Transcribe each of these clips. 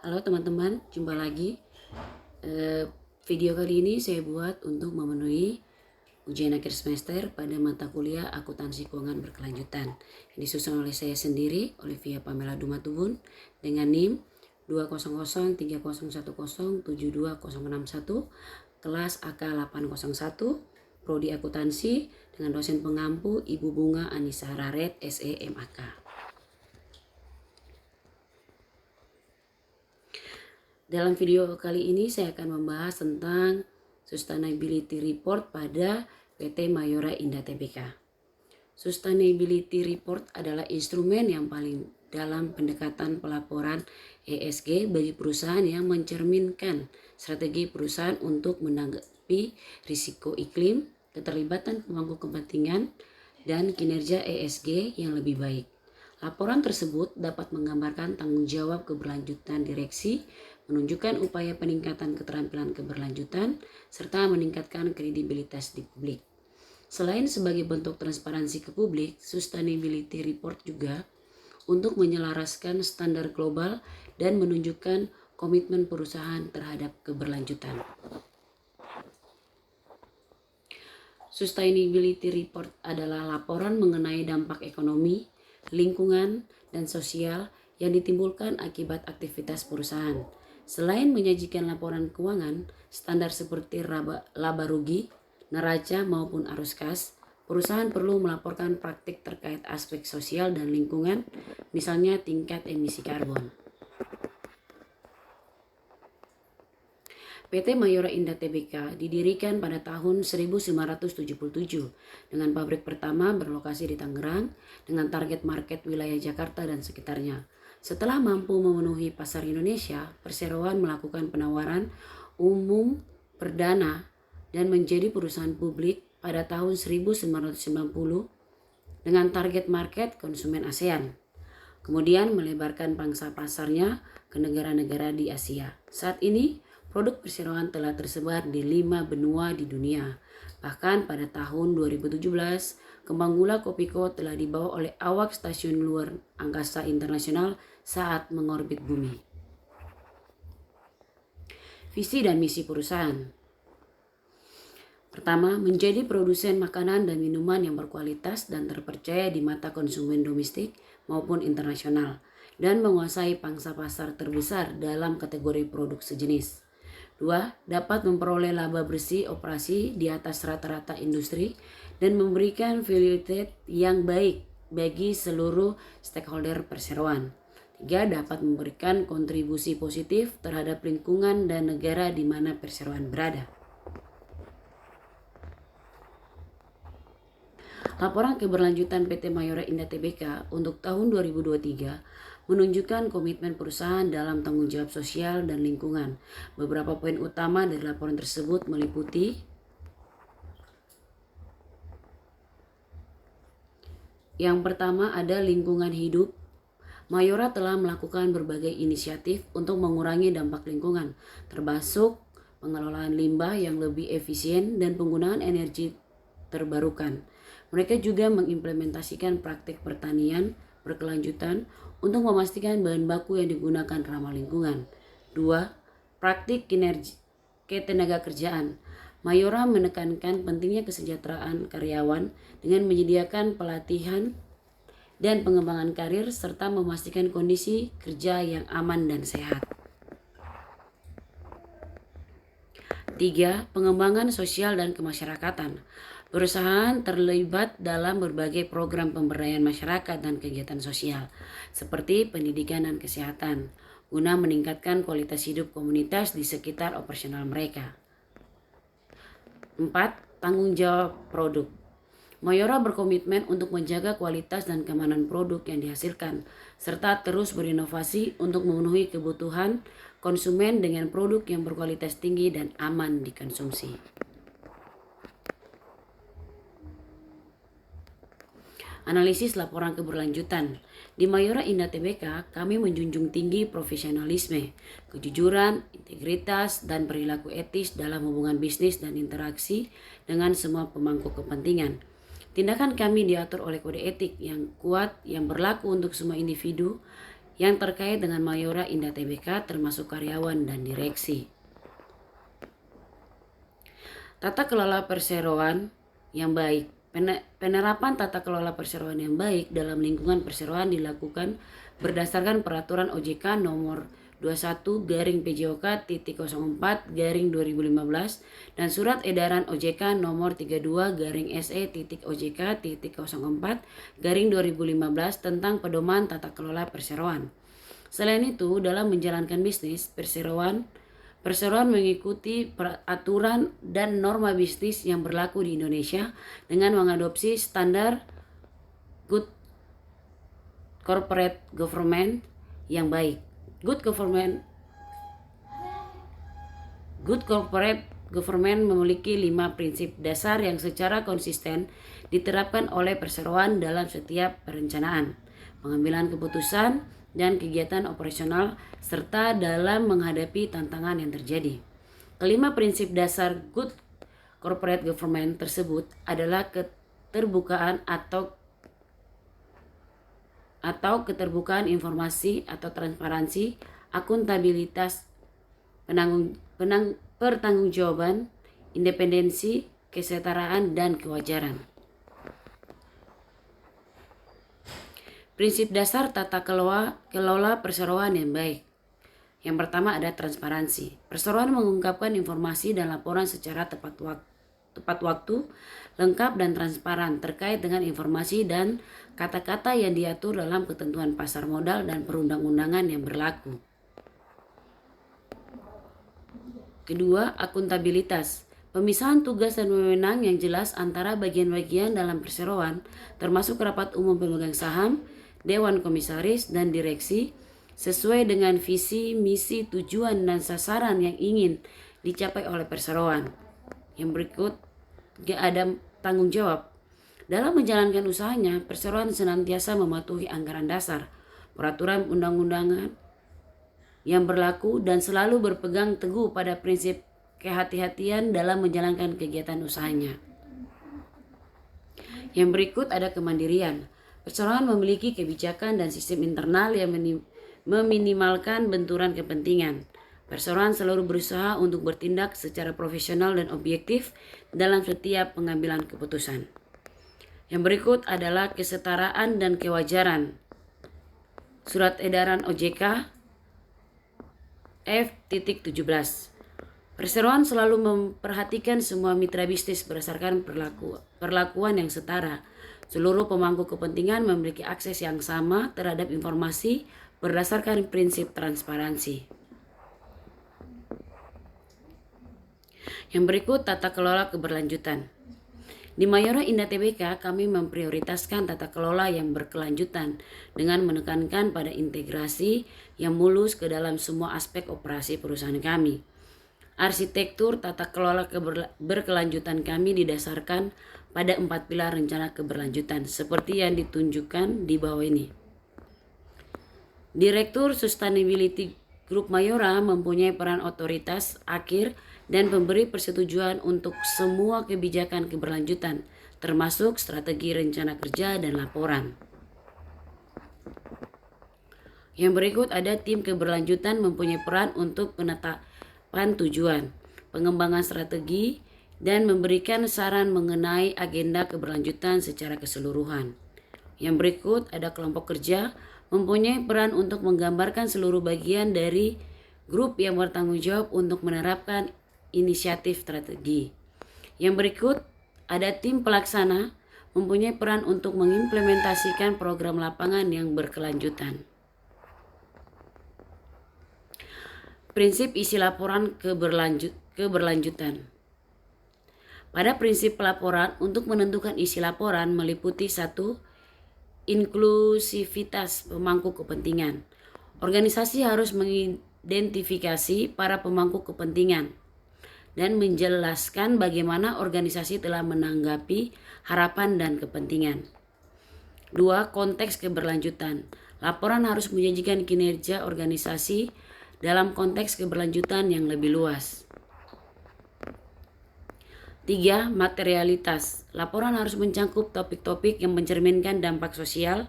Halo teman-teman, jumpa lagi. Video kali ini saya buat untuk memenuhi ujian akhir semester pada mata kuliah Akuntansi Keuangan Berkelanjutan yang disusun oleh saya sendiri, Olivia Pamela Dumatubun, dengan NIM 2003010726061, kelas AK 801, Prodi Akuntansi, dengan dosen pengampu Ibu Bunga Anissa Raret, SE MAK. Dalam video kali ini saya akan membahas tentang Sustainability Report pada PT Mayora Indah Tbk. Sustainability Report adalah instrumen yang paling dalam pendekatan pelaporan ESG bagi perusahaan yang mencerminkan strategi perusahaan untuk menanggapi risiko iklim, keterlibatan pemangku kepentingan, dan kinerja ESG yang lebih baik. Laporan tersebut dapat menggambarkan tanggung jawab keberlanjutan direksi, menunjukkan upaya peningkatan keterampilan keberlanjutan, serta meningkatkan kredibilitas di publik. Selain sebagai bentuk transparansi ke publik, Sustainability Report juga untuk menyelaraskan standar global dan menunjukkan komitmen perusahaan terhadap keberlanjutan. Sustainability Report adalah laporan mengenai dampak ekonomi, lingkungan, dan sosial yang ditimbulkan akibat aktivitas perusahaan. Selain menyajikan laporan keuangan, standar seperti laba rugi, neraca maupun arus kas, perusahaan perlu melaporkan praktik terkait aspek sosial dan lingkungan, misalnya tingkat emisi karbon. PT Mayora Indah Tbk didirikan pada tahun 1977 dengan pabrik pertama berlokasi di Tangerang dengan target market wilayah Jakarta dan sekitarnya. Setelah mampu memenuhi pasar Indonesia, perseroan melakukan penawaran umum perdana dan menjadi perusahaan publik pada tahun 1990 dengan target market konsumen ASEAN. Kemudian melebarkan pangsa pasarnya ke negara-negara di Asia. Saat ini, produk perseroan telah tersebar di 5 benua di dunia. Bahkan pada tahun 2017, kembang gula Kopiko telah dibawa oleh awak stasiun luar angkasa internasional saat mengorbit bumi. Visi dan misi perusahaan. Pertama, menjadi produsen makanan dan minuman yang berkualitas dan terpercaya di mata konsumen domestik maupun internasional, dan menguasai pangsa pasar terbesar dalam kategori produk sejenis. 2. Dapat memperoleh laba bersih operasi di atas rata-rata industri dan memberikan value added yang baik bagi seluruh stakeholder perseroan. 3. Dapat memberikan kontribusi positif terhadap lingkungan dan negara di mana perseroan berada. Laporan keberlanjutan PT Mayora Indah Tbk untuk tahun 2023 menunjukkan komitmen perusahaan dalam tanggung jawab sosial dan lingkungan. Beberapa poin utama dari laporan tersebut meliputi: yang pertama ada lingkungan hidup. Mayora telah melakukan berbagai inisiatif untuk mengurangi dampak lingkungan, termasuk pengelolaan limbah yang lebih efisien dan penggunaan energi terbarukan. Mereka juga mengimplementasikan praktik pertanian berkelanjutan untuk memastikan bahan baku yang digunakan ramah lingkungan. 2. Praktik ketenaga kerjaan. Mayora menekankan pentingnya kesejahteraan karyawan dengan menyediakan pelatihan dan pengembangan karir serta memastikan kondisi kerja yang aman dan sehat. 3. Pengembangan sosial dan kemasyarakatan. Perusahaan terlibat dalam berbagai program pemberdayaan masyarakat dan kegiatan sosial, seperti pendidikan dan kesehatan, guna meningkatkan kualitas hidup komunitas di sekitar operasional mereka. 4. Tanggung jawab produk. Mayora berkomitmen untuk menjaga kualitas dan keamanan produk yang dihasilkan, serta terus berinovasi untuk memenuhi kebutuhan konsumen dengan produk yang berkualitas tinggi dan aman dikonsumsi. Analisis laporan keberlanjutan. Di Mayora Indah Tbk, kami menjunjung tinggi profesionalisme, kejujuran, integritas, dan perilaku etis dalam hubungan bisnis dan interaksi dengan semua pemangku kepentingan. Tindakan kami diatur oleh kode etik yang kuat yang berlaku untuk semua individu yang terkait dengan Mayora Indah Tbk termasuk karyawan dan direksi. Tata kelola perseroan yang baik. Penerapan tata kelola perseroan yang baik dalam lingkungan perseroan dilakukan berdasarkan peraturan OJK nomor 21-PJOK.04/2015 dan surat edaran OJK nomor 32-SE.OJK.04/2015 tentang pedoman tata kelola perseroan. Selain itu, dalam menjalankan bisnis perseroan mengikuti aturan dan norma bisnis yang berlaku di Indonesia dengan mengadopsi standar Good Corporate Government yang baik. Good Corporate Government memiliki 5 prinsip dasar yang secara konsisten diterapkan oleh perseroan dalam setiap perencanaan, pengambilan keputusan, dan kegiatan operasional serta dalam menghadapi tantangan yang terjadi. Kelima prinsip dasar Good Corporate Government tersebut adalah keterbukaan atau keterbukaan informasi atau transparansi, akuntabilitas, pertanggungjawaban, independensi, kesetaraan, dan kewajaran. Prinsip dasar tata kelola perseroan yang baik. Yang pertama ada transparansi. Perseroan mengungkapkan informasi dan laporan secara tepat waktu, lengkap dan transparan terkait dengan informasi dan kata-kata yang diatur dalam ketentuan pasar modal dan perundang-undangan yang berlaku. Kedua, akuntabilitas. Pemisahan tugas dan wewenang yang jelas antara bagian-bagian dalam perseroan, termasuk rapat umum pemegang saham, dewan komisaris, dan direksi, sesuai dengan visi, misi, tujuan, dan sasaran yang ingin dicapai oleh perseroan. Yang berikut ada tanggung jawab. Dalam menjalankan usahanya, perseroan senantiasa mematuhi anggaran dasar, peraturan undang-undangan yang berlaku, dan selalu berpegang teguh pada prinsip kehati-hatian dalam menjalankan kegiatan usahanya. Yang berikut ada kemandirian. Perseroan memiliki kebijakan dan sistem internal yang meminimalkan benturan kepentingan. Perseroan selalu berusaha untuk bertindak secara profesional dan objektif dalam setiap pengambilan keputusan. Yang berikut adalah kesetaraan dan kewajaran. Surat edaran OJK F.17. Perseroan selalu memperhatikan semua mitra bisnis berdasarkan perlakuan yang setara. Seluruh pemangku kepentingan memiliki akses yang sama terhadap informasi berdasarkan prinsip transparansi. Yang berikut tata kelola keberlanjutan. Di Mayora Indah Tbk, kami memprioritaskan tata kelola yang berkelanjutan dengan menekankan pada integrasi yang mulus ke dalam semua aspek operasi perusahaan kami. Arsitektur tata kelola berkelanjutan kami didasarkan pada 4 pilar rencana keberlanjutan seperti yang ditunjukkan di bawah ini. Direktur Sustainability Group Mayora mempunyai peran otoritas akhir dan pemberi persetujuan untuk semua kebijakan keberlanjutan, termasuk strategi rencana kerja dan laporan. Yang berikut ada tim keberlanjutan mempunyai peran untuk penetapan tujuan, pengembangan strategi, dan memberikan saran mengenai agenda keberlanjutan secara keseluruhan. Yang berikut ada kelompok kerja mempunyai peran untuk menggambarkan seluruh bagian dari grup yang bertanggung jawab untuk menerapkan inisiatif strategi. Yang berikut ada tim pelaksana mempunyai peran untuk mengimplementasikan program lapangan yang berkelanjutan. Prinsip isi laporan keberlanjutan. Pada prinsip pelaporan, untuk menentukan isi laporan meliputi 1. Inklusivitas pemangku kepentingan. Organisasi harus mengidentifikasi para pemangku kepentingan dan menjelaskan bagaimana organisasi telah menanggapi harapan dan kepentingan. 2. Konteks keberlanjutan. Laporan harus menjanjikan kinerja organisasi dalam konteks keberlanjutan yang lebih luas. 3. Materialitas. Laporan harus mencakup topik-topik yang mencerminkan dampak sosial,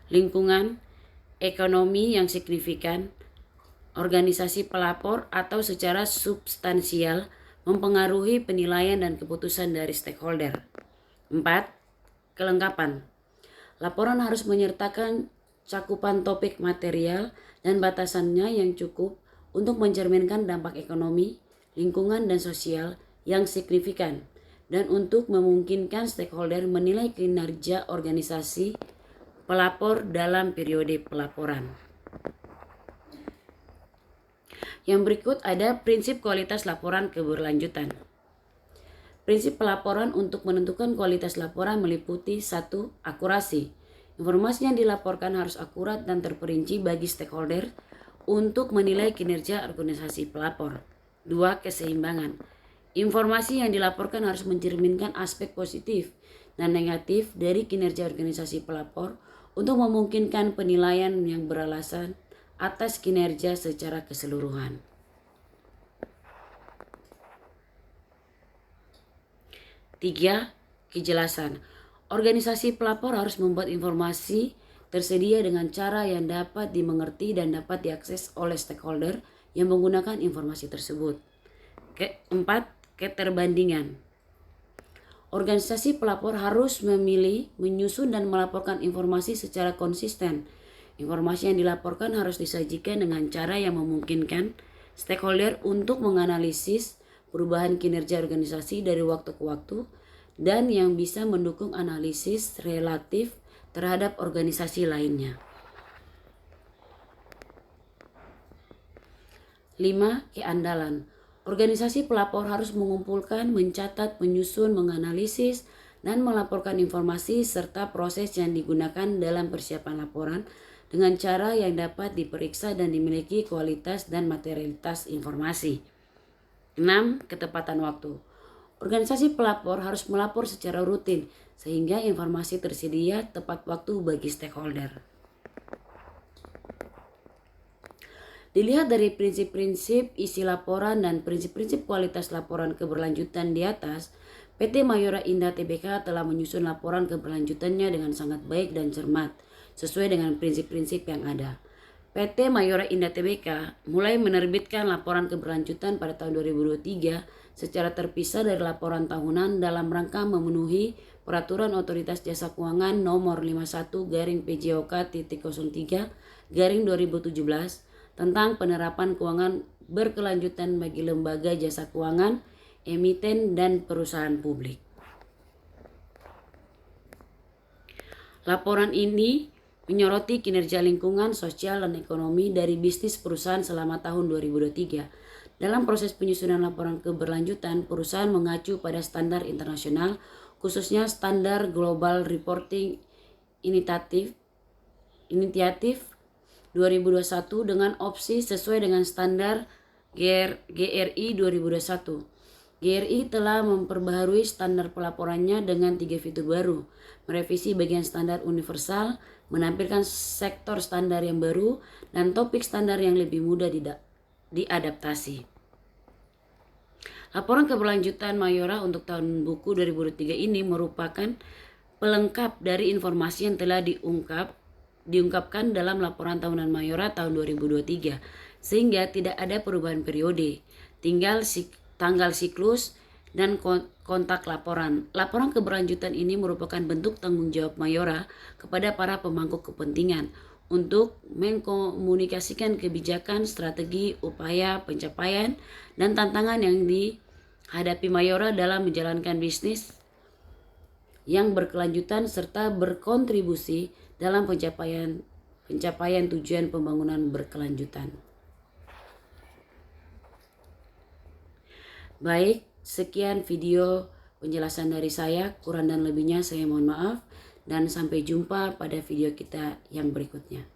lingkungan, ekonomi yang signifikan, organisasi pelapor atau secara substansial mempengaruhi penilaian dan keputusan dari stakeholder. 4. Kelengkapan. Laporan harus menyertakan cakupan topik material dan batasannya yang cukup untuk mencerminkan dampak ekonomi, lingkungan, dan sosial yang signifikan, dan untuk memungkinkan stakeholder menilai kinerja organisasi pelapor dalam periode pelaporan. Yang berikut ada prinsip kualitas laporan keberlanjutan. Prinsip pelaporan untuk menentukan kualitas laporan meliputi 1. Akurasi. Informasi yang dilaporkan harus akurat dan terperinci bagi stakeholder untuk menilai kinerja organisasi pelapor. 2. Keseimbangan. Informasi yang dilaporkan harus mencerminkan aspek positif dan negatif dari kinerja organisasi pelapor untuk memungkinkan penilaian yang beralasan atas kinerja secara keseluruhan. 3. Kejelasan. Organisasi pelapor harus membuat informasi tersedia dengan cara yang dapat dimengerti dan dapat diakses oleh stakeholder yang menggunakan informasi tersebut. 4. Keterbandingan. Organisasi pelapor harus memilih, menyusun, dan melaporkan informasi secara konsisten. Informasi yang dilaporkan harus disajikan dengan cara yang memungkinkan stakeholder untuk menganalisis perubahan kinerja organisasi dari waktu ke waktu dan yang bisa mendukung analisis relatif terhadap organisasi lainnya. 5. Keandalan. Organisasi pelapor harus mengumpulkan, mencatat, menyusun, menganalisis, dan melaporkan informasi serta proses yang digunakan dalam persiapan laporan dengan cara yang dapat diperiksa dan dimiliki kualitas dan materialitas informasi. 6. Ketepatan waktu. Organisasi pelapor harus melapor secara rutin sehingga informasi tersedia tepat waktu bagi stakeholder. Dilihat dari prinsip-prinsip isi laporan dan prinsip-prinsip kualitas laporan keberlanjutan di atas, PT Mayora Indah Tbk telah menyusun laporan keberlanjutannya dengan sangat baik dan cermat, sesuai dengan prinsip-prinsip yang ada. PT Mayora Indah Tbk mulai menerbitkan laporan keberlanjutan pada tahun 2023 secara terpisah dari laporan tahunan dalam rangka memenuhi Peraturan Otoritas Jasa Keuangan Nomor 51/PJOK-03/2017 tentang penerapan keuangan berkelanjutan bagi lembaga jasa keuangan, emiten, dan perusahaan publik. Laporan ini menyoroti kinerja lingkungan, sosial, dan ekonomi dari bisnis perusahaan selama tahun 2023. Dalam proses penyusunan laporan keberlanjutan, perusahaan mengacu pada standar internasional, khususnya Standar Global Reporting Initiative 2021 dengan opsi sesuai dengan standar GRI 2021. GRI telah memperbaharui standar pelaporannya dengan 3 fitur baru, merevisi bagian standar universal, menampilkan sektor standar yang baru, dan topik standar yang lebih mudah diadaptasi. Laporan keberlanjutan Mayora untuk tahun buku 2023 ini merupakan pelengkap dari informasi yang telah diungkapkan dalam laporan tahunan Mayora tahun 2023, sehingga tidak ada perubahan periode, tinggal tanggal siklus, dan kontak laporan. Laporan keberlanjutan ini merupakan bentuk tanggung jawab Mayora kepada para pemangku kepentingan untuk mengkomunikasikan kebijakan, strategi, upaya, pencapaian, dan tantangan yang dihadapi Mayora dalam menjalankan bisnis yang berkelanjutan serta berkontribusi dalam pencapaian tujuan pembangunan berkelanjutan. Baik, sekian video penjelasan dari saya. Kurang dan lebihnya saya mohon maaf, dan sampai jumpa pada video kita yang berikutnya.